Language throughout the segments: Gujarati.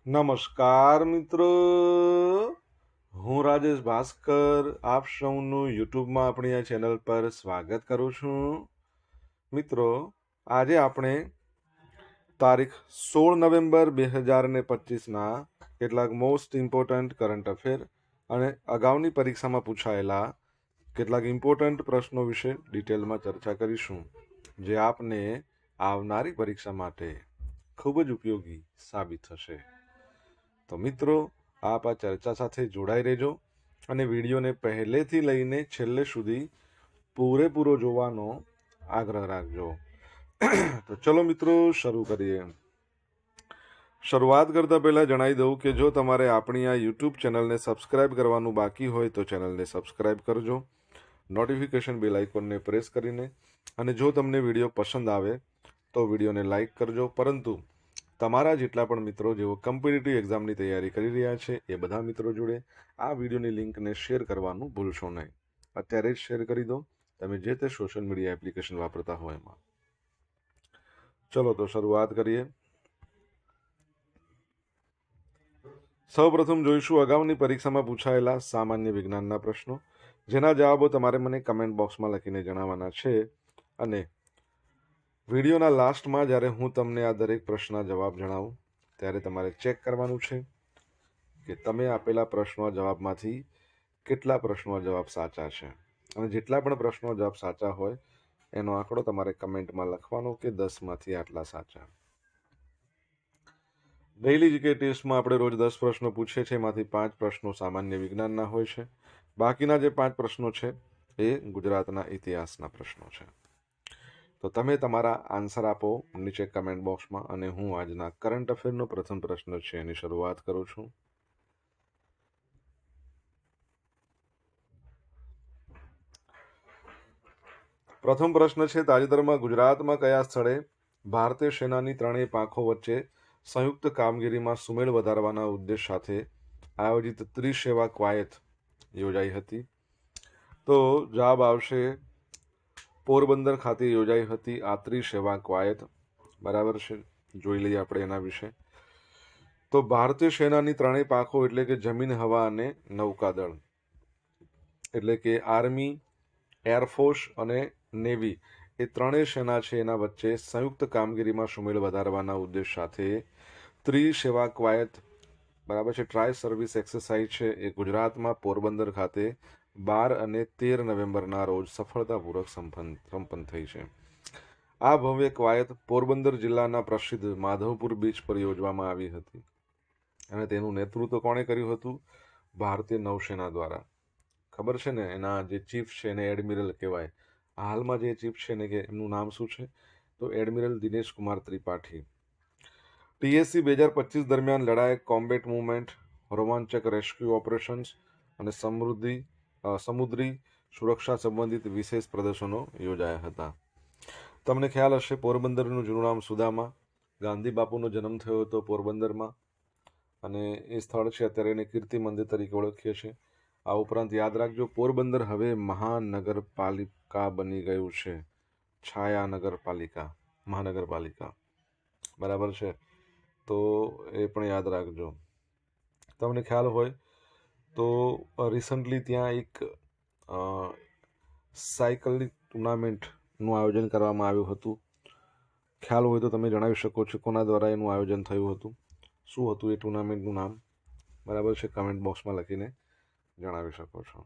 નમસ્કાર મિત્રો, હું રાજેશ ભાસ્કર આપ સૌનું યુટ્યુબમાં આપણી આ ચેનલ પર સ્વાગત કરું છું. મિત્રો, આજે આપણે તારીખ 16 નવેમ્બર 2025ના કેટલાક મોસ્ટ ઇમ્પોર્ટન્ટ કરંટ અફેર અને અગાઉની પરીક્ષામાં પૂછાયેલા કેટલાક ઇમ્પોર્ટન્ટ પ્રશ્નો વિશે ડિટેલમાં ચર્ચા કરીશું, જે આપને આવનારી પરીક્ષા માટે ખૂબ જ ઉપયોગી સાબિત થશે. તો મિત્રો, આપ આ ચર્ચા સાથે જોડાઈ રહેજો અને વિડીયોને પહેલેથી લઈને છેલ્લે સુધી પૂરેપૂરો જોવાનો આગ્રહ રાખજો. તો ચલો મિત્રો, શરૂ કરીએ. શરૂઆત કરતાં પહેલાં જણાવી દઉં કે જો તમારે આપણી આ યુટ્યુબ ચેનલને સબસ્ક્રાઇબ કરવાનું બાકી હોય તો ચેનલને સબસ્ક્રાઇબ કરજો, નોટિફિકેશન બેલ આઇકોનને પ્રેસ કરીને, અને જો તમને વિડીયો પસંદ આવે તો વિડીયોને લાઇક કરજો. પરંતુ તમારા જેટલા પણ મિત્રો જેઓ કોમ્પિટિટિવ એક્ઝામની તૈયારી કરી રહ્યા છે એ બધા મિત્રો જોડે આ વિડીયોની લિંકને શેર કરવાનું ભૂલશો નહીં. અત્યારે જ શેર કરી દો, તમે જે તે સોશિયલ મીડિયા એપ્લિકેશન વાપરતા હોય એમાં. ચલો તો શરૂઆત કરીએ. સૌપ્રથમ જોઈશું અગાઉની પરીક્ષામાં પૂછાયેલા સામાન્ય વિજ્ઞાનના પ્રશ્નો, જેના જવાબો તમારે મને કમેન્ટ બોક્સમાં લખીને જણાવવાના છે. અને વિડીયોના લાસ્ટમાં જ્યારે હું તમને આ દરેક પ્રશ્નના જવાબ જણાવું ત્યારે તમારે ચેક કરવાનું છે કે તમે આપેલા પ્રશ્નો જવાબમાંથી કેટલા પ્રશ્નો જવાબ સાચા છે. અને જેટલા પણ પ્રશ્નો જવાબ સાચા હોય એનો આંકડો તમારે કમેન્ટમાં લખવાનો કે 10માંથી આટલા સાચા. ડેઇલી જીકે ટેસ્ટમાં આપણે રોજ 10 પ્રશ્નો પૂછીએ છીએ, એમાંથી 5 પ્રશ્નો સામાન્ય વિજ્ઞાનના હોય છે. બાકીના જે 5 પ્રશ્નો છે એ ગુજરાતના ઇતિહાસના પ્રશ્નો છે. તો તમે તમારા આન્સર આપો નીચે કમેન્ટ બોક્સમાં, અને હું આજના કરંટ અફેરનો પ્રથમ પ્રશ્ન છે એની શરૂઆત કરું છું. પ્રથમ પ્રશ્ન છે, તાજેતરમાં ગુજરાતમાં કયા સ્થળે ભારતીય સેનાની ત્રણેય પાંખો વચ્ચે સંયુક્ત કામગીરીમાં સુમેળ વધારવાના ઉદ્દેશ સાથે આયોજિત ત્રિસેવા કવાયત યોજાઈ હતી? તો જવાબ આવશે પોરબંદર ખાતે યોજાઈ હતી આ ત્રિસેવા કવાયત. બરાબર છે, જોઈ લઈએ આપણે એના વિશે. તો ભારતીય સેનાની ત્રણેય પાંખો એટલે કે જમીન, હવા અને નૌકાદળ, એટલે કે આર્મી, એરફોર્સ અને નેવી, એ ત્રણેય સેના છે એના વચ્ચે સંયુક્ત કામગીરીમાં સુમેળ વધારવાના ઉદ્દેશ સાથે ત્રિસેવા કવાયત, બરાબર છે, ટ્રાય સર્વિસ એક્સરસાઇઝ છે એ ગુજરાતમાં પોરબંદર ખાતે 12 અને 13 નવેમ્બરના રોજ સફળતાપૂર્વક સંપન્ન થઈ છે. આ ભવ્ય કવાયત પોરબંદર જિલ્લાના પ્રસિદ્ધ માધવપુર બીચ પર યોજવામાં આવી હતી, અને તેનું નેતૃત્વ કોણે કર્યું હતું? ભારતીય નૌસેના દ્વારા. ખબર છે ને, એના જે ચીફ છે એને એડમિરલ કહેવાય. હાલમાં જે ચીફ છે ને કે એમનું નામ શું છે? તો એડમિરલ દિનેશ કુમાર ત્રિપાઠી. TSC 2025 દરમિયાન લડાયક કોમ્બેટ મૂવમેન્ટ, રોમાંચક રેસ્ક્યુ ઓપરેશન્સ અને સમુદ્રી સુરક્ષા સંબંધિત વિશેષ પ્રદર્શનો યોજાયા હતા. તમને ખ્યાલ હશે, પોરબંદરનું જૂનું નામ સુદામા. ગાંધી બાપુનો જન્મ થયો હતો પોરબંદરમાં, અને એ સ્થળ છે અત્યારે એને કીર્તિ મંદિર તરીકે ઓળખીએ છીએ. આ ઉપરાંત યાદ રાખજો, પોરબંદર હવે મહાનગરપાલિકા બની ગયું છે. છાયા નગરપાલિકા, મહાનગરપાલિકા, બરાબર છે. તો એ પણ યાદ રાખજો. તમને ખ્યાલ હોય તો રિસન્ટલી ત્યાં એક સાયકલની ટુર્નામેન્ટનું આયોજન કરવામાં આવ્યું હતું. ખ્યાલ હોય તો તમે જણાવી શકો છો કોના દ્વારા એનું આયોજન થયું હતું, શું હતું એ ટુર્નામેન્ટનું નામ? બરાબર છે, કમેન્ટ બોક્સમાં લખીને જણાવી શકો છો.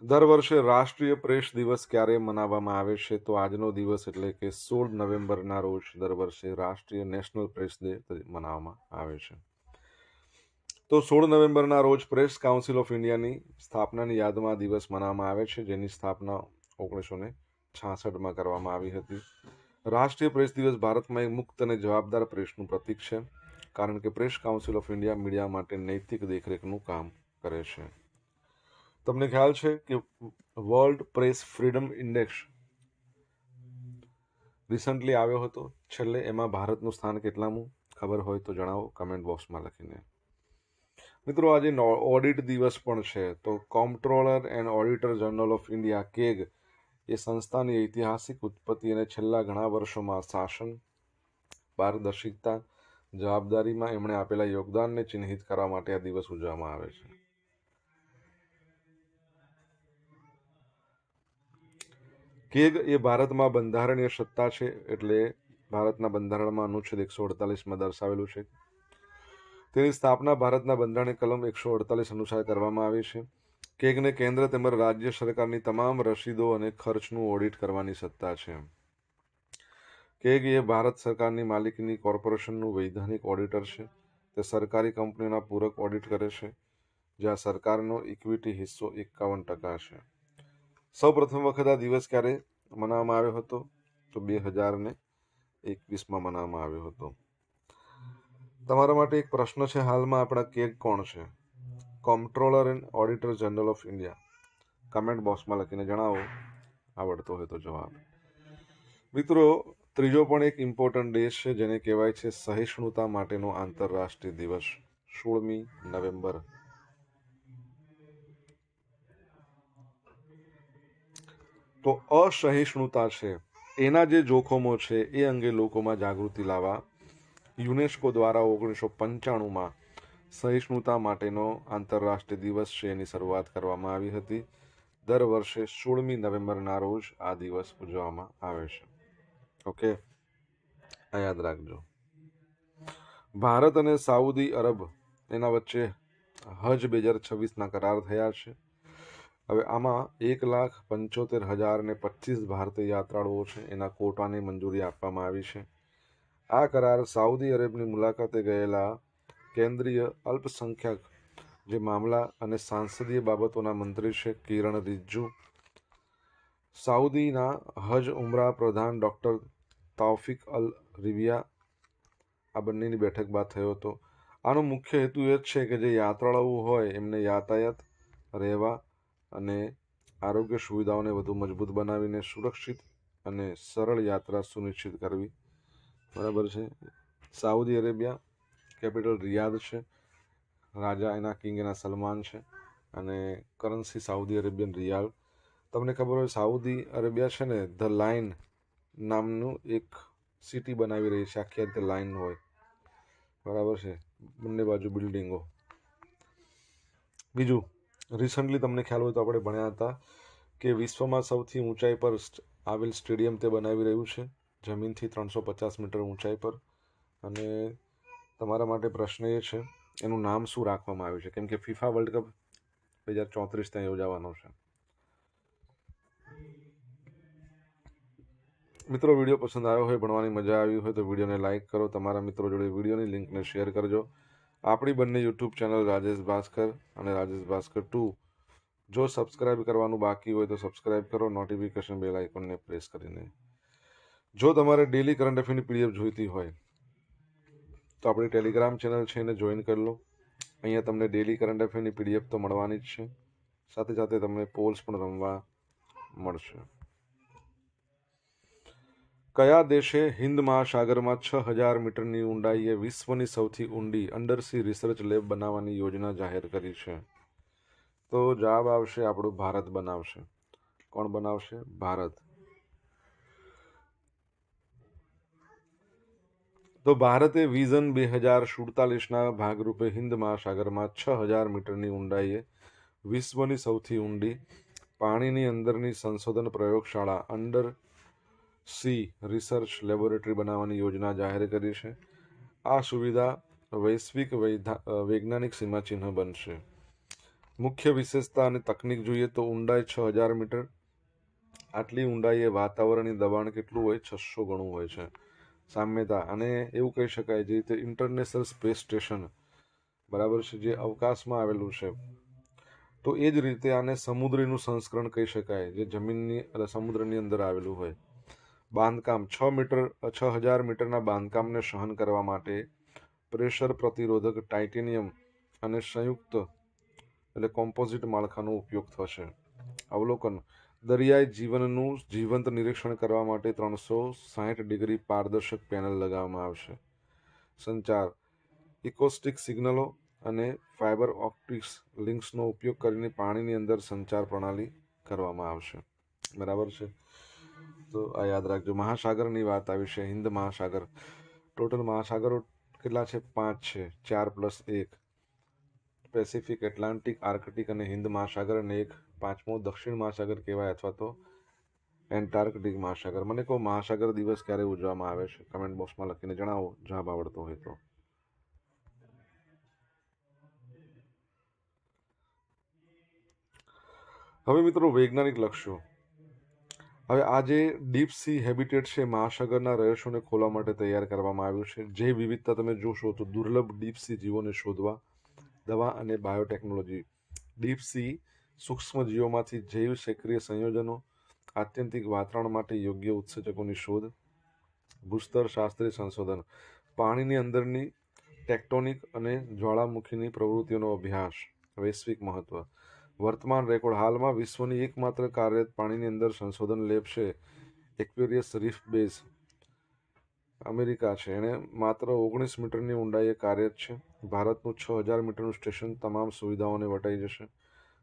દર વર્ષે રાષ્ટ્રીય પ્રેસ દિવસ ક્યારે મનાવવામાં આવે છે? તો આજનો દિવસ એટલે કે 16 નવેમ્બરના રોજ દર વર્ષે રાષ્ટ્રીય નેશનલ પ્રેસ ડે મનાવવામાં આવે છે. તો 16 નવેમ્બરના રોજ પ્રેસ કાઉન્સિલ ઓફ ઇન્ડિયાની સ્થાપનાની યાદમાં દિવસ મનાવવામાં આવે છે, જેની સ્થાપના 1966માં કરવામાં આવી હતી. રાષ્ટ્રીય પ્રેસ દિવસ ભારતમાં એક મુક્ત અને જવાબદાર પ્રેસનું પ્રતીક છે, કારણ કે press council of India media માટે નૈતિક દેખરેખનું કામ કરે છે. તમને ખ્યાલ છે કે world press freedom index recently આવ્યો હતો છેલ્લે, એમાં ભારતનું સ્થાન કેટલામું? ખબર હોય તો જણાવો કમેન્ટ બોક્સમાં લખીને. મિત્રો, આજે ઓડિટ દિવસ પણ છે. તો comptroller and auditor general of India CAG એ સંસ્થાની ઐતિહાસિક ઉત્પત્તિ અને છેલ્લા ઘણા વર્ષોમાં શાસન, પારદર્શિતા, જવાબદારીમાં એમણે આપેલા યોગદાનને ચિહ્નિત કરવા માટે આ દિવસ ઉજવવામાં આવે છે. કેગ એ ભારતમાં બંધારણીય સત્તા છે, એટલે ભારતના બંધારણમાં અનુચ્છેદ 148માં દર્શાવેલું છે. તેની સ્થાપના ભારતના બંધારણીય કલમ 148 અનુસાર કરવામાં આવી છે. કેગને કેન્દ્ર તેમજ રાજ્ય સરકારની તમામ રસીદો અને ખર્ચનું ઓડિટ કરવાની સત્તા છે. કેગ એ ભારત સરકારની માલિકીની કોર્પોરેશનનું વૈધાનિક ઓડિટર છે. તે સરકારી કંપનીઓના પૂરક ઓડિટ કરે છે, જ્યાં સરકારનો ઇક્વિટી હિસ્સો 51% છે. સૌ પ્રથમ વખત આ દિવસ ક્યારે મનાવવામાં આવ્યો હતો? તો 2021માં મનાવવામાં આવ્યો હતો. તમારા માટે એક પ્રશ્ન છે, હાલમાં આપણા કેગ કોણ છે? કોમ્પ્ટ્રોલર and auditor general of India. Comment બોક્સમાં લખીને જણાવો, આવડતો હોય તો જવાબ. મિત્રો, ત્રીજો પણ એક ઇમ્પોર્ટન્ટ ડે છે, જેને કહેવાય છે સહિષ્ણુતા માટેનો આંતરરાષ્ટ્રીય દિવસ, 16મી નવેમ્બર. તો અસહિષ્ણુતા છે, એના જે જોખમો છે એ અંગે લોકોમાં જાગૃતિ લાવવા યુનેસ્કો દ્વારા 1995માં સહિષ્ણુતા માટેનો આંતરરાષ્ટ્રીય દિવસ છે એની શરૂઆત કરવામાં આવી હતી. દર વર્ષે 16મી નવેમ્બરના રોજ આ દિવસ ઉજવવામાં આવે છે. ઓકે, આ યાદ રાખજો. ભારત અને સાઉદી અરબ એના વચ્ચે હજ 2026ના કરાર થયા છે. હવે આમાં 1,75,025 ભારતીય યાત્રાળુઓ છે, એના કોટાને મંજૂરી આપવામાં આવી છે. આ કરાર સાઉદી અરેબની મુલાકાતે ગયેલા કેન્દ્રીય અલ્પસંખ્યક જે મામલા અને સાંસદીય બાબતોના મંત્રી છે કિરણ રિજ્જુ, સાઉદીના હજ ઉમરા પ્રધાન ડોક્ટર તૌફિક અલ રિવિયા, આ બંનેની બેઠક બાદ થયો હતો. આનો મુખ્ય હેતુ એ જ છે કે જે યાત્રાળુઓ હોય એમને યાતાયાત, રહેવા અને આરોગ્ય સુવિધાઓને વધુ મજબૂત બનાવીને સુરક્ષિત અને સરળ યાત્રા સુનિશ્ચિત કરવી. બરાબર છે. સાઉદી અરેબિયા કેપિટલ રિયાદ છે. રાજા એના કિંગ એના સલમાન છે અને કરન્સી સાઉદી અરેબિયન રિયાલ. તમને ખબર હોય સાઉદી અરેબિયા છે ને ધ લાઇન નામનું એક સિટી બનાવી રહી છે, આખી રીતે લાઇન હોય. બરાબર છે, બંને બાજુ બિલ્ડિંગો. બીજું, રિસન્ટલી તમને ખ્યાલ હોય તો આપણે ભણ્યા હતા કે વિશ્વમાં સૌથી ઊંચાઈ પર આવેલ સ્ટેડિયમ તે બનાવી રહ્યું છે, જમીનથી 350 મીટર ઊંચાઈ પર. અને તમારા માટે પ્રશ્ન એ છે એનું નામ શું રાખવામાં આવ્યું છે, કેમ કે ફિફા વર્લ્ડ કપ 2034 ત્યાં યોજાવાનો છે. મિત્રો, વિડીયો પસંદ આવ્યો હોય, ભણવાની મજા આવી હોય તો વિડીયોને લાઇક કરો, તમારા મિત્રો જોડે વિડીયોની લિંકને શેર કરજો. આપણી બંને યુટ્યુબ ચેનલ રાજેશ ભાસ્કર અને રાજેશ ભાસ્કર 2 જો સબસ્ક્રાઇબ કરવાનું બાકી હોય તો સબસ્ક્રાઇબ કરો, નોટિફિકેશન બેલ આઇકોનને પ્રેસ કરીને. જો તમારે ડેલી કરંટ અફેરની પીડીએફ જોઈતી હોય તો આપણી ટેલિગ્રામ ચેનલ છે એને જોઈન કરી લો. અહીંયા તમને ડેલી કરંટ અફેરની પીડીએફ તો મળવાની જ છે, સાથે સાથે તમને પોલ્સ પણ રમવા મળશે. કયા દેશે હિન્દ મહાસાગરમાં 6000 મીટરની ઊંડાઈએ વિશ્વની સૌથી ઊંડી અંડરસી રિસર્ચ લેબ બનાવવાની યોજના જાહેર કરી છે? તો જવાબ આવશે આપણું ભારત બનાવશે. કોણ બનાવશે? ભારત. તો ભારતે વિઝન 2047ના ભાગરૂપે હિન્દ મહાસાગરમાં 6000 મીટરની ઊંડાઈએ વિશ્વની સૌથી ઊંડી પાણીની અંદરની સંશોધન પ્રયોગશાળા અંડર સી રિસર્ચ લેબોરેટરી બનાવવાની યોજના જાહેર કરી છે. આ સુવિધા વૈશ્વિક વૈજ્ઞાનિક સીમાચિહ્ન બનશે. મુખ્ય વિશેષતા અને તકનીક જોઈએ તો ઊંડાઈ 6000 મીટર. આટલી ઊંડાઈએ વાતાવરણીય દબાણ કેટલું હોય? 600 ગણું હોય છે. સામ્યતા, અને એવું કહી શકાય જે રીતે ઇન્ટરનેશનલ સ્પેસ સ્ટેશન બરાબર છે જે અવકાશમાં આવેલું છે, તો એ જ રીતે આને સમુદ્રીનું સંસ્કરણ કહી શકાય જે જમીનની એટલે સમુદ્રની અંદર આવેલું હોય. બાંધકામ 6000 મીટરના બાંધકામને સહન કરવા માટે પ્રેશર પ્રતિરોધક ટાઇટેનિયમ અને સંયુક્ત એટલે કોમ્પોઝિટ માળખાનો ઉપયોગ થશે. અવલોકન, દરિયાઈ જીવનનું જીવંત નિરીક્ષણ કરવા માટે 360 ડિગ્રી પારદર્શક પેનલ લગાવવામાં આવશે. સંચાર, ઇકોસ્ટિક સિગ્નલો અને ફાઇબર ઓપ્ટિક્સ લિંક્સનો ઉપયોગ કરીને પાણીની અંદર સંચાર પ્રણાલી કરવામાં આવશે. બરાબર છે, તો આ યાદ રાખજો. મહાસાગરની વાત આવી છે, હિન્દ મહાસાગર. ટોટલ મહાસાગરો કેટલા છે? 5 છે. 4+1 પેસિફિક, એટલાન્ટિક, આર્કટિક અને હિન્દ મહાસાગર, અને એક પાંચમો દક્ષિણ મહાસાગર કહેવાય અથવા તો એન્ટાર્કટિક મહાસાગર. મને કહો મહાસાગર દિવસ ક્યારે ઉજવવામાં આવે છે? કમેન્ટ બોક્સમાં લખીને જણાવો જવાબ આવડતો હોય તો. હવે મિત્રો વૈજ્ઞાનિક લક્ષ્યો. હવે આ જે ડીપ સી હેબિટેટ છે મહાસાગરના રહસ્યોને ખોલવા માટે તૈયાર કરવામાં આવ્યું છે. જે વિવિધતા તમે જોશો તો દુર્લભ ડીપ સી જીવોને શોધવા, દવા અને બાયોટેકનોલોજી, ડીપ સી સૂક્ષ્મ જીવોમાંથી જૈવ સક્રિય સંયોજનો, આત્યંતિક વાતાવરણ માટે યોગ્ય ઉત્સેચકોની શોધ, ભૂસ્તર શાસ્ત્રીય સંશોધન, પાણીની અંદરની ટેક્ટોનિક અને જ્વાળામુખીની પ્રવૃત્તિઓનો અભ્યાસ, વૈશ્વિક મહત્વ. વર્તમાન રેકોર્ડ. હાલમાં વિશ્વની એકમાત્ર કાર્યરત પાણીની અંદર સંશોધન લેબ છે એક્વેરિયસ રીફ બેઝ, અમેરિકા છે. એણે માત્ર 19 મીટરની ઊંડાઈએ કાર્યરત છે. ભારતનું 6000 મીટરનું સ્ટેશન તમામ સુવિધાઓને વટાઈ જશે.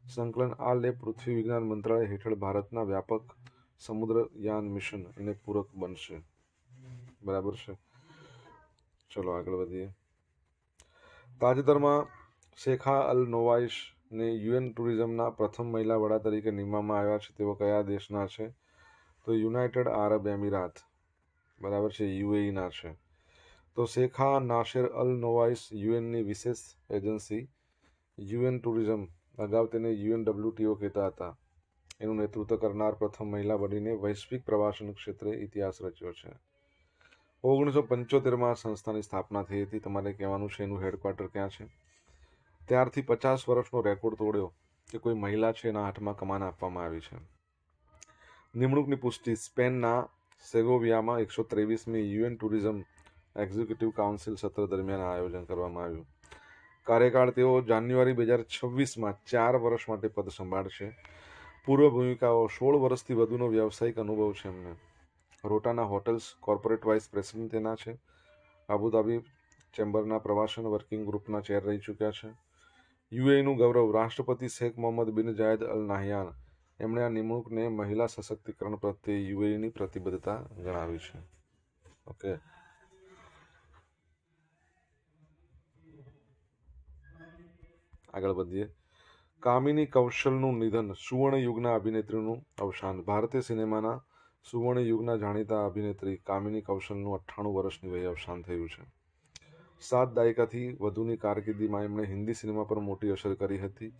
સંકલન. આ લેબ પૃથ્વી વિજ્ઞાન મંત્રાલય હેઠળ ભારતના વ્યાપક સમુદ્રયાન મિશન એને પૂરક બનશે. બરાબર છે. ચલો આગળ વધીએ. તાજેતરમાં શેખા અલ નોવાઇસને યુએન ટુરિઝમના પ્રથમ મહિલા વડા તરીકે નિમવામાં આવ્યા છે. તેઓ કયા દેશના છે? તો યુનાઇટેડ આરબ એમિરાત, બરાબર છે, યુએઈના છે. તો શેખા નાસેર અલ નોવાઇસ યુએનની વિશેષ એજન્સી યુએન ટુરિઝમ, અગાઉ તેને UNWTO કહેતા હતા, એનું નેતૃત્વ કરનાર પ્રથમ મહિલા બનીને વૈશ્વિક પ્રવાસન ક્ષેત્રે ઇતિહાસ રચ્યો છે. 1975માં સંસ્થાની સ્થાપના થઈ હતી. તમારે કહેવાનું છે એનું હેડક્વાર્ટર ક્યાં છે. ત્યારથી 50 વર્ષનો રેકોર્ડ તોડ્યો કે કોઈ મહિલા છે એના હાથમાં કમાન આપવામાં આવી છે. નિમણૂકની પુષ્ટિ. સ્પેનના સેગોવિયામાં 123મી યુએન ટુરિઝમ એક્ઝિક્યુટિવ કાઉન્સિલ સત્ર દરમિયાન આયોજન કરવામાં આવ્યું. કાર્યકાળ. તેઓ જાન્યુઆરી 2026માં 4 વર્ષ માટે પદ સંભાળશે. પૂર્વ ભૂમિકાઓ. 16 વર્ષથી વધુનો વ્યવસાયિક અનુભવ છે એમને. રોટાના હોટેલ્સ કોર્પોરેટ વાઇસ પ્રેસિડેન્ટ તેના છે. અબુધાબી ચેમ્બરના પ્રવાસન વર્કિંગ ગ્રુપના ચેર રહી ચૂક્યા છે. યુએઈનું ગૌરવ. રાષ્ટ્રપતિ શેખ મોહમ્મદ બિન જાયદ અલ નાહયાન એમણે આ નિમણૂકને મહિલા સશક્તિકરણ પ્રત્યે યુએઈની પ્રતિબદ્ધતા જણાવી છે. ઓકે. આગળ વધીએ. કામિની કૌશલનું નિધન. સુવર્ણ યુગના અભિનેત્રીનું અવસાન. ભારતીય સિનેમાના સુવર્ણ યુગના જાણીતા અભિનેત્રી કામિની કૌશલનું 98 વર્ષની વયે અવસાન થયું છે. 7 દાયકાથી વધુની કારકિર્દીમાં એમણે હિન્દી સિનેમા પર મોટી અસર કરી હતી.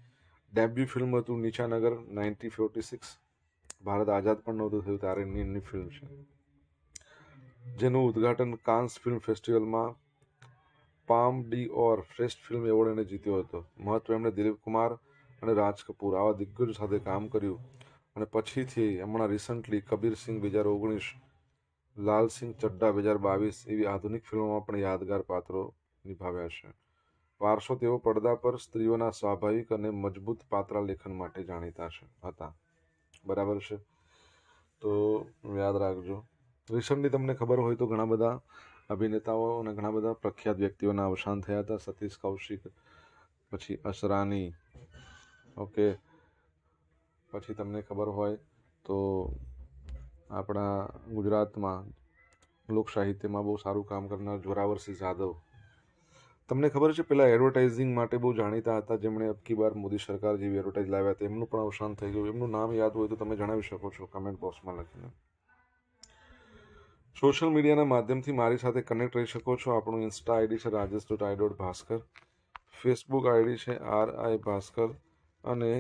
ડેબ્યુ ફિલ્મ હતું નીચાનગર 1946. ભારત આઝાદ પણ નહોતું થયું ત્યારે એની ફિલ્મ છે, જેનું ઉદ્ઘાટન કાન્સ ફિલ્મ ફેસ્ટિવલમાં પામ ડી ઓર શ્રેષ્ઠ ફિલ્મ એવોર્ડ એને જીત્યો હતો. મહત્વ. એમણે દિલીપ કુમાર અને રાજ કપૂર આવા દિગ્ગજો સાથે કામ કર્યું અને પછીથી હમણાં રિસન્ટલી કબીર સિંહ 2019, લાલ સિંહ ચડ્ડા 2022 એવી આધુનિક ફિલ્મોમાં પણ યાદગાર પાત્રો નિભાવ્યા છે. વારસો. તેઓ પડદા પર સ્ત્રીઓના સ્વાભાવિક અને મજબૂત પાત્રાલેખન માટે જાણીતા હતા. બરાબર છે. તો યાદ રાખજો. રિસન્ટલી તમને ખબર હોય તો ઘણા બધા અભિનેતાઓ અને ઘણા બધા પ્રખ્યાત વ્યક્તિઓના અવસાન થયા હતા. સતીશ કૌશિક, પછી અસરાની, ઓકે. પછી તમને ખબર હોય તો આપણા ગુજરાતમાં લોક સાહિત્યમાં બહુ સારું કામ કરનાર જોરાવરસિંહ જાદવ. તમને ખબર છે પેલા એડવર્ટાઇઝિંગ માટે બહુ જાણીતા હતા, જેમણે અબકી બાર મોદી સરકાર જેવી એડવર્ટાઇઝ લાવ્યા હતા. એમનું પણ અવસાન થઈ ગયું. એમનું નામ યાદ હોય તો તમે જણાવી શકો છો કમેન્ટ બોક્સમાં લખીને. સોશિયલ મીડિયાના માધ્યમથી મારી સાથે કનેક્ટ રહી શકો છો. આપણું ઇન્સ્ટા આઈડી છે rajesh.i.bhaskar, ફેસબુક આઈડી છે RI ભાસ્કર અને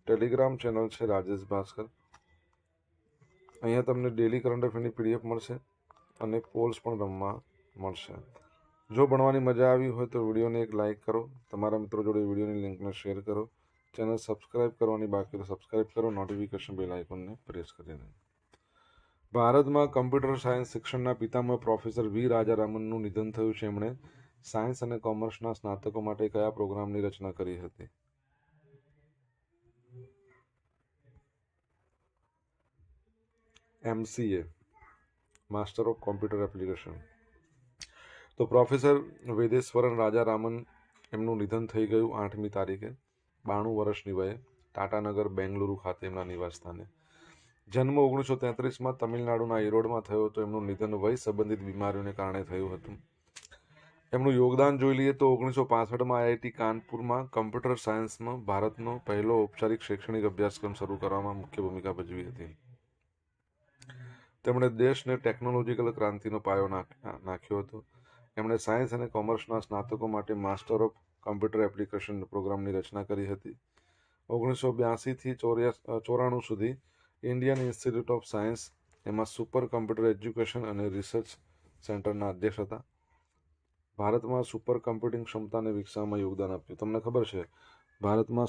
ટેલિગ્રામ ચેનલ છે રાજેશ ભાસ્કર. અહીંયા તમને ડેલી કરંટ અફેરની PDF મળશે અને પોલ્સ પણ રમવા મળશે. જો ભણવાની મજા આવી હોય તો વિડીયોને એક લાઇક કરો, તમારા મિત્રો જોડે વિડીયોની લિંકને શેર કરો, ચેનલ સબસ્ક્રાઇબ કરવાની બાકી તો સબસ્ક્રાઇબ કરો, નોટિફિકેશન બેલ આઇકોનને પ્રેસ કરીને. ભારતમાં કમ્પ્યુટર સાયન્સ શિક્ષણના પિતામહ પ્રોફેસર V રાજારામનનું નિધન થયું છે. એમણે સાયન્સ અને કોમર્સના સ્નાતકો માટે કયા પ્રોગ્રામની રચના કરી હતી? MCA, master of computer application. તો પ્રોફેસર વેદેશ્વરન રાજારામન એમનું નિધન થઈ ગયું 8મી તારીખે 92 વર્ષની વયે ટાટાનગર બેંગલુરુ ખાતે એમના નિવાસસ્થાને. જન્મ 1933માં તમિલનાડુના ઈરોડમાં થયો હતો. એમનું નિધન વય સંબંધિત બીમારીઓને કારણે થયું હતું. એમનું યોગદાન જોઈ લઈએ તો 1965માં આઈઆઈટી કાનપુરમાં કમ્પ્યુટર સાયન્સમાં ભારતનો પહેલો ઔપચારિક શૈક્ષણિક અભ્યાસક્રમ શરૂ કરવામાં મુખ્ય ભૂમિકા ભજવી હતી. તેમણે દેશને ટેકનોલોજીકલ ક્રાંતિનો પાયો નાખ્યો હતો. એમણે સાયન્સ અને કોમર્સના સ્નાતકો માટે માસ્ટર ઓફ કમ્પ્યુટર એપ્લિકેશન પ્રોગ્રામની રચના કરી હતી. 1982થી 94 સુધી ઇન્ડિયન ઇન્સ્ટિટ્યૂટ ઓફ સાયન્સ એમાં સુપર કમ્પ્યુટર એજ્યુકેશન અને રિસર્ચ સેન્ટરના અધ્યક્ષ હતા. ભારતમાં સુપર કમ્પ્યુટિંગ ક્ષમતાને વિકસાવવામાં યોગદાન આપ્યું. તમને ખબર છે ભારતમાં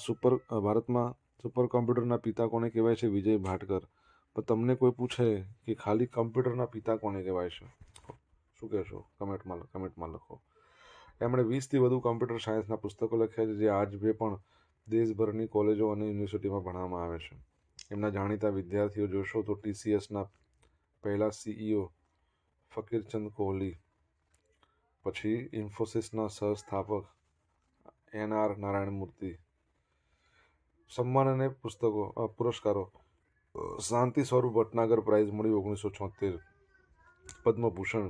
સુપર કમ્પ્યુટરના પિતા કોને કહેવાય છે? વિજય ભાટકર. પણ તમને કોઈ પૂછે કે ખાલી કમ્પ્યુટરના પિતા કોને કહેવાય છે, શું કહેશો? કમેન્ટમાં લખો. એમણે 20થી વધુ કમ્પ્યુટર સાયન્સના પુસ્તકો લખ્યા છે, જે આજ પણ દેશભરની કોલેજો અને યુનિવર્સિટીમાં ભણવામાં આવે છે. એમના જાણીતા વિદ્યાર્થીઓ જોશો તો TCSના પહેલા CEO ફકીરચંદ કોહલી, પછી ઇન્ફોસિસના સહસ્થાપક NR નારાયણ મૂર્તિ. સન્માન અને પુરસ્કારો: શાંતિ સ્વરૂપ ભટનાગર પ્રાઇઝ મળી 1976, પદ્મભૂષણ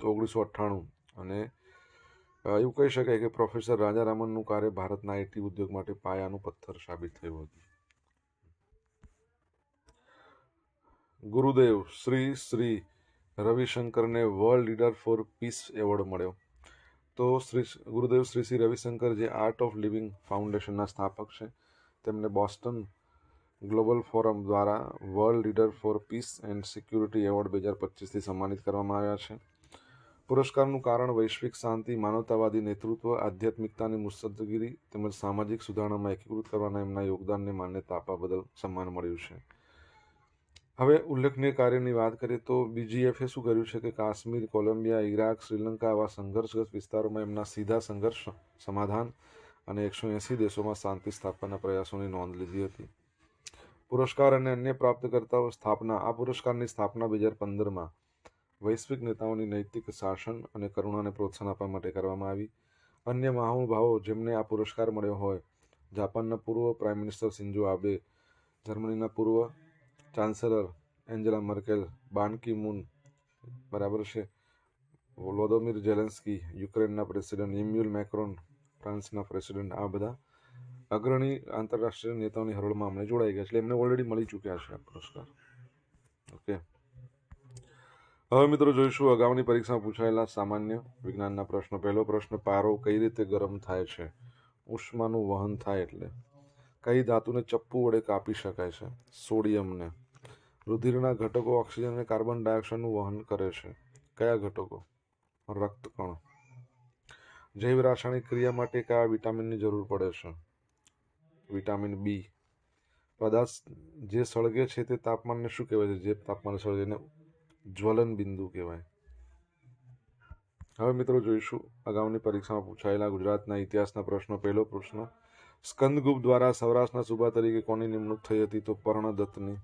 1998, અને એવું કહી શકાય કે પ્રોફેસર રાજારામનનું કાર્ય ભારતના IT ઉદ્યોગ માટે પાયાનું પથ્થર સાબિત થયું હતું. ગુરુદેવ શ્રી રવિશંકરને world leader for peace award મળ્યો. તો ગુરુદેવ શ્રી રવિશંકર જે આર્ટ ઓફ લિવિંગ ફાઉન્ડેશનના સ્થાપક છે, તેમને બોસ્ટન ગ્લોબલ ફોરમ દ્વારા world leader for peace and security award 2025થી સન્માનિત કરવામાં આવ્યા છે. પુરસ્કારનું કારણ વૈશ્વિક શાંતિ, માનવતાવાદી નેતૃત્વ, આધ્યાત્મિકતાની મુત્સદ્દેગી તેમજ સામાજિક સુધારણામાં એકીકૃત કરવાના એમના યોગદાનને માન્યતા આપવા બદલ સન્માન મળ્યું છે. હવે ઉલ્લેખનીય કાર્યની વાત કરીએ તો BGFએ શું કર્યું છે કે કાશ્મીર, કોલંબિયા, ઈરાક, શ્રીલંકા આવા સંઘર્ષગ્રસ્ત વિસ્તારોમાં એમના સીધા સંઘર્ષ સમાધાન અને 180 દેશોમાં શાંતિ સ્થાપવાના પ્રયાસોની નોંધ લીધી હતી. પુરસ્કાર અને અન્ય પ્રાપ્તકર્તાઓ સ્થાપના: આ પુરસ્કારની સ્થાપના 2015માં વૈશ્વિક નેતાઓની નૈતિક શાસન અને કરુણાને પ્રોત્સાહન આપવા માટે કરવામાં આવી. અન્ય મહાનુભાવો જેમને આ પુરસ્કાર મળ્યો હોય: જાપાનના પૂર્વ પ્રાઇમ મિનિસ્ટર શિન્ઝો આબે, જર્મનીના પૂર્વ ચાન્સેલર એન્જેલા મર્કેલ, બાન કી મૂન, બરાબર છે, વોલોદિમીર ઝેલેન્સ્કી, યુક્રેનના પ્રેસિડેન્ટ, ઇમ્યુલ મેક્રોન, ફ્રાન્સના પ્રેસિડેન્ટ, આ બધા અગ્રણી આંતરરાષ્ટ્રીય નેતાઓની હરોળમાં અમને જોડાઈ ગયા છે. એટલે એમને ઓલરેડી મળી ચૂક્યા છે આ પુરસ્કાર. ઓકે, હવે મિત્રો જોઈશું અગાઉની પરીક્ષામાં પૂછાયેલા સામાન્ય વિજ્ઞાનના પ્રશ્નો. પહેલો પ્રશ્ન: પારો કઈ રીતે ગરમ થાય છે? ઉષ્માનું વહન થાય એટલે. કઈ ધાતુને ચપ્પુ વડે કાપી શકાય છે? સોડિયમને. રુધિરના ઘટકો ઓક્સિજન અને કાર્બન ડાયોક્સાઇડનું વહન કરે છે. કયા ઘટકો? રક્તકણ. જૈવ રાસાયણિક ક્રિયા માટે કયા વિટામિનની જરૂર પડે છે? Vitamin B. પદાર્થ જે સળગે છે તે તાપમાનને શું કહેવાય છે? જે તાપમાન સળગે એને જ્વલન બિંદુ કહેવાય. હવે મિત્રો જોઈશું અગાઉની પરીક્ષામાં પૂછાયેલા ગુજરાતના ઇતિહાસના પ્રશ્નો. પહેલો પ્રશ્ન: સ્કંદગુપ્ત દ્વારા સૌરાષ્ટ્રના સૂબા તરીકે કોની નિમણૂક થઈ હતી? તો પર્ણદત્તની.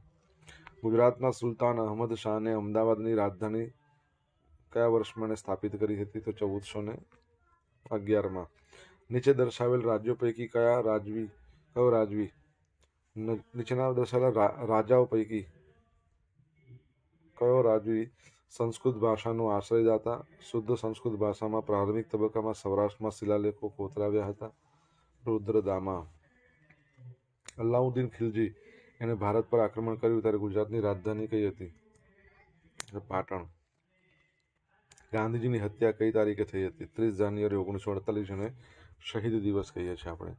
ગુજરાતના સુલતાન અહમદ શાહને અમદાવાદની રાજધાની કયા વર્ષમાં સ્થાપિત કરી હતી? તો 1411માં. નીચે દર્શાવેલ રાજ્યો પૈકી કયો રાજવી નીચેના દર્શાવેલા રાજાઓ પૈકી કયો રાજવી સંસ્કૃત ભાષાનો આશ્રયદાતા? શુદ્ધ સંસ્કૃત ભાષામાં પ્રારંભિક તબક્કામાં સૌરાષ્ટ્રમાં શિલાલેખો કોતરાવ્યા હતા? રુદ્રદામા. અલાઉદ્દીન ખિલજી એને ભારત પર આક્રમણ કર્યું ત્યારે ગુજરાતની રાજધાની કઈ હતી? પાટણ. ગાંધીજીની હત્યા કઈ તારીખે થઈ હતી? 30 જાન્યુઆરી 1948, અને શહીદ દિવસ કહીએ છીએ આપણે.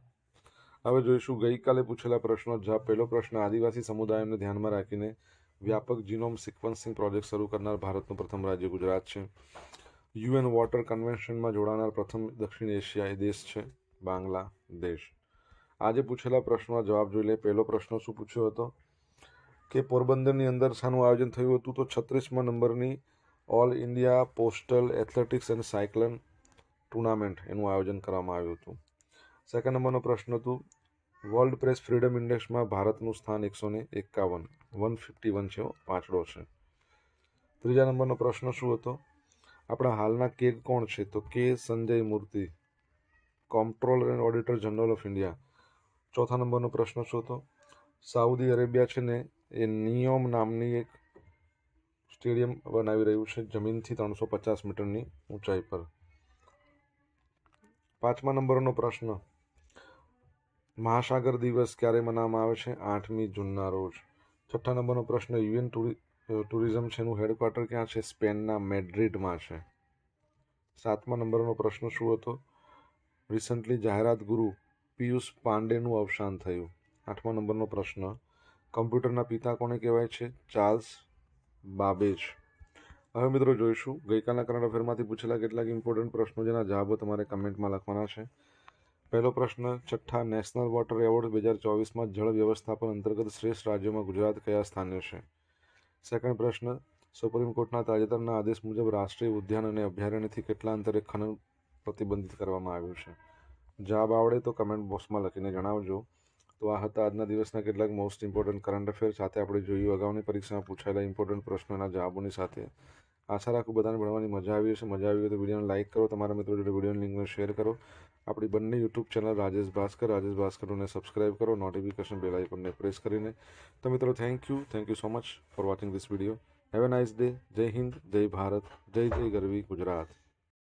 હવે જોઈશું ગઈકાલે પૂછેલા પ્રશ્નો. પહેલો પ્રશ્ન: આદિવાસી સમુદાયોને ધ્યાનમાં રાખીને વ્યાપક જીનોમ સિક્વન્સિંગ પ્રોજેક્ટ શરૂ કરનાર ભારતનું પ્રથમ રાજ્ય ગુજરાત છે. UN વોટર કન્વેન્શનમાં જોડાનાર પ્રથમ દક્ષિણ એશિયાઈ દેશ છે બાંગ્લાદેશ. આજે પૂછેલા પ્રશ્નોના જવાબ જોઈ લે. પહેલો પ્રશ્ન શું પૂછ્યો હતો કે પોરબંદરની અંદર શાનું આયોજન થયું હતું? તો 36મા નંબરની all India postal athletics and cycling tournament એનું આયોજન કરવામાં આવ્યું હતું. સેકન્ડ નંબરનો પ્રશ્ન હતું વર્લ્ડ પ્રેસ ફ્રીડમ ઇન્ડેક્સમાં ભારતનું સ્થાન 151 છે, પાંચડો છે. ત્રીજા નંબરનો પ્રશ્ન શું હતો? આપણા હાલના કેગ કોણ છે? તો કે સંજય મૂર્તિ, કોમ્પ્ટ્રોલર and auditor general of India. ચોથા નંબરનો પ્રશ્ન શું હતો? સાઉદી અરેબિયા છે ને એ નિયોમ નામની એક સ્ટેડિયમ બનાવી રહ્યું છે જમીનથી 350 મીટરની ઊંચાઈ પર. 5મા નંબરનો પ્રશ્ન, મહાસાગર દિવસ ક્યારે મનાવવામાં આવે છે? 8મી જૂનના રોજ. 6ઠ્ઠા નંબરનો પ્રશ્ન, યુએન ટુરિઝમ છે એનું હેડક્વાર્ટર ક્યાં છે? સ્પેનના મેડ્રિડમાં છે. 7મા નંબરનો પ્રશ્ન શું હતો? રિસન્ટલી જાહેરાત ગુરુ પિયુષ પાંડેનું અવસાન થયું. 8મા નંબરનો પ્રશ્ન, કમ્પ્યુટરના પિતા કોને કહેવાય છે? ચાર્લ્સ બાબેજ. હવે મિત્રો જોઈશું ગઈકાલના કરંટ અફેરમાંથી પૂછેલા કેટલાક ઇમ્પોર્ટન્ટ પ્રશ્નો જેના જવાબો તમારે કમેન્ટમાં લખવાના છે. પહેલો પ્રશ્ન, 6ઠ્ઠા નેશનલ વોટર એવોર્ડ 2024માં જળ વ્યવસ્થાપન અંતર્ગત શ્રેષ્ઠ રાજ્યોમાં ગુજરાત કયા સ્થાને છે? સેકન્ડ પ્રશ્ન, સુપ્રીમ કોર્ટના તાજેતરના આદેશ મુજબ રાષ્ટ્રીય ઉદ્યાન અને અભયારણ્યથી કેટલા અંતરે ખનન પ્રતિબંધિત કરવામાં આવ્યું છે? જવાબ આવડે તો કમેન્ટ બોક્સમાં લખીને જણાવજો. તો આ હતા આજના દિવસના કેટલાક મોસ્ટ ઇમ્પોર્ટન્ટ કરંટ અફેર. સાથે આપણે જોયું અગાઉની પરીક્ષામાં પૂછાયેલા ઇમ્પોર્ટન્ટ પ્રશ્નોના જવાબોની સાથે. આશા રાખું બધાને ભણવાની મજા આવી હશે. મજા આવી હોય તો વિડીયોને લાઇક કરો, તમારા મિત્રો જોડે વિડીયોની લિંકને શેર કરો. આપણી બંને યુટ્યુબ ચેનલ રાજેશ ભાસ્કરને સબસ્ક્રાઇબ કરો, નોટિફિકેશન બેલ આઇકોનને પ્રેસ કરીને. તો મિત્રો thank you so much for watching this video. Have a nice day. જય હિન્દ, જય ભારત, જય જય ગરવી ગુજરાત.